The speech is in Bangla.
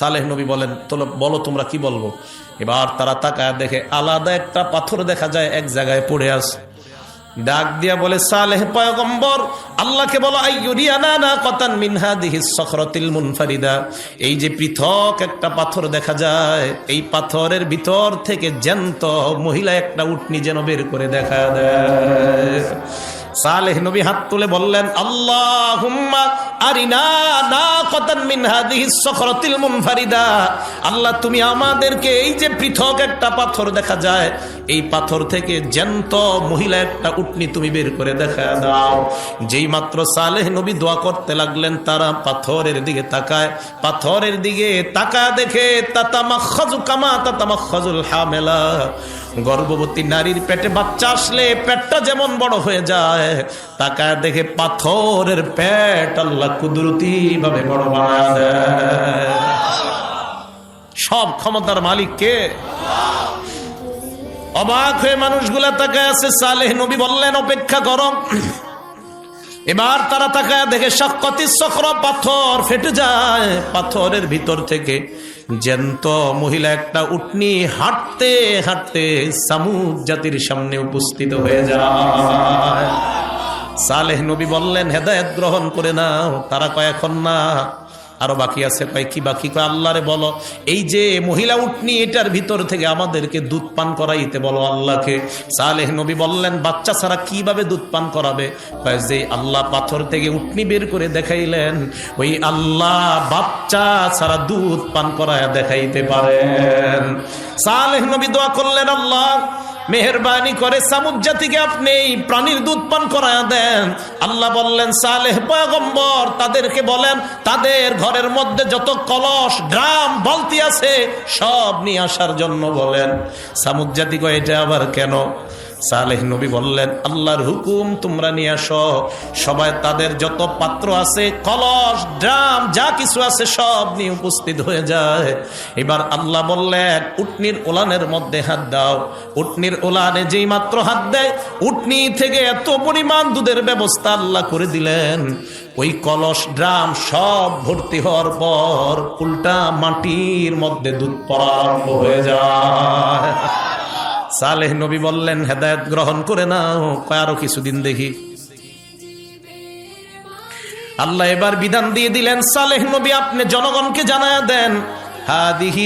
সালেহ নবী বলেন, বলো তোমরা কি বলবো। এবার তারা তাকায় দেখে আলাদা একটা পাথর দেখা যায় এক জায়গায় পড়ে আছে। ডাক দিয়া বলে, সালেহ পয়গম্বর, আল্লাহকে বলো আইয়ুরিয়ানা নাকাতান মিন হাদিহিস সখরাতিল মুনফারিদা, এই যে পৃথক একটা পাথর দেখা যায়, এই পাথরের ভিতর থেকে জ্যান্ত মহিলা একটা উটনি যেন বের করে দেখা দেয়। সালেহ নবী হাত তুলে বললেন, আল্লাহুম্মা আরিনা নাকাতান মিন হাদিহিস সখরাতিল মুনফারিদা, আল্লাহ তুমি আমাদেরকে এই যে পৃথক একটা পাথর দেখা যায়, এই পাথর থেকে জ্যান্ত মহিলা একটা উটনি তুমি বের করে দেখা দাও। যেই মাত্র সালেহ নবী দোয়া করতে লাগলেন, তারা পাথরের দিকে তাকায়, পাথরের দিকে তাকায় দেখে তাতামাখাজু কামা তাতামাখাজুল হামেলা, গর্ভবতী নারীর পেটে বাচ্চা আসলে পেটটা যেমন বড় হয়ে যায়, তাকায় দেখে পাথরের পেট আল্লাহ কুদরতি ভাবে বড় বানায় দেয়। সব ক্ষমতার মালিক কে? অবাক হয়ে মানুষগুলা তাকায় আছে। সালেহ নবী বললেন, অপেক্ষা করো। এবার তারা তাকায় দেখে শাক্কাতিস সখরা, পাথর ফেটে যায়, পাথরের ভিতর থেকে জ্যান্ত মহিলা একটা উটনি হাঁটতে হাঁটতে সামুদ জাতির সামনে উপস্থিত হয়ে যায়। সালেহ নবী বললেন, হেদায়েত গ্রহণ করে নাও। তারা কয় এখন না, আরো বাকি আছে। কয় কি বাকি? কয় আল্লাহরে বলো এই যে মহিলা উটনি এটার ভিতর থেকে আমাদেরকে দুধ পান করাইতে বলো আল্লাহকে। সালেহ নবী বললেন, বাচ্চা ছাড়া কিভাবে দুধ পান করাবে? কয় যে আল্লাহ পাথর থেকে উটনি বের করে দেখাইলেন, ওই আল্লাহ বাচ্চা ছাড়া দুধ পান করায় দেখাইতে পারেন। সালেহ নবী দোয়া করলেন, আল্লাহ মেহেরবানি করে সামুদ জাতিকে আপনি প্রাণীর দুধ পান করায়া দেন। আল্লাহ বললেন, সালেহ পয়গম্বর তাদেরকে বলেন তাদের ঘরের মধ্যে যত কলস ড্রাম বালতি আছে সব নিয়ে আসার জন্য বলেন। সামুদ জাতি কয়, এটা আবার কেন? সালেহ নবী বললেন, আল্লাহর হুকুম, তোমরা নিয়ে আসো। সবাই তাদের যত পাত্র আছে, কলস ড্রাম যা কিছু আছে সব নিয়ে উপস্থিত হয়ে যায়। এবার আল্লাহ বললেন, উটনির ওলানের মধ্যে হাত দাও। উটনির ওলানে যেই মাত্র হাত দেয়, উটনি থেকে এত পরিমাণ দুধের ব্যবস্থা আল্লাহ করে দিলেন, ওই কলস ড্রাম সব ভর্তি হওয়ার পর উল্টা মাটির মধ্যে দুধ পড়া আরম্ভ হয়ে যায়। সালেহ নবী বললেন, হেদায়েত গ্রহণ করে নাও। আরো কিছুদিন দেখি। আল্লাহ এবার বিধান দিয়ে দিলেন, সালেহ নবী আপনি জনগণকে জানায়া দেন, হাদিহি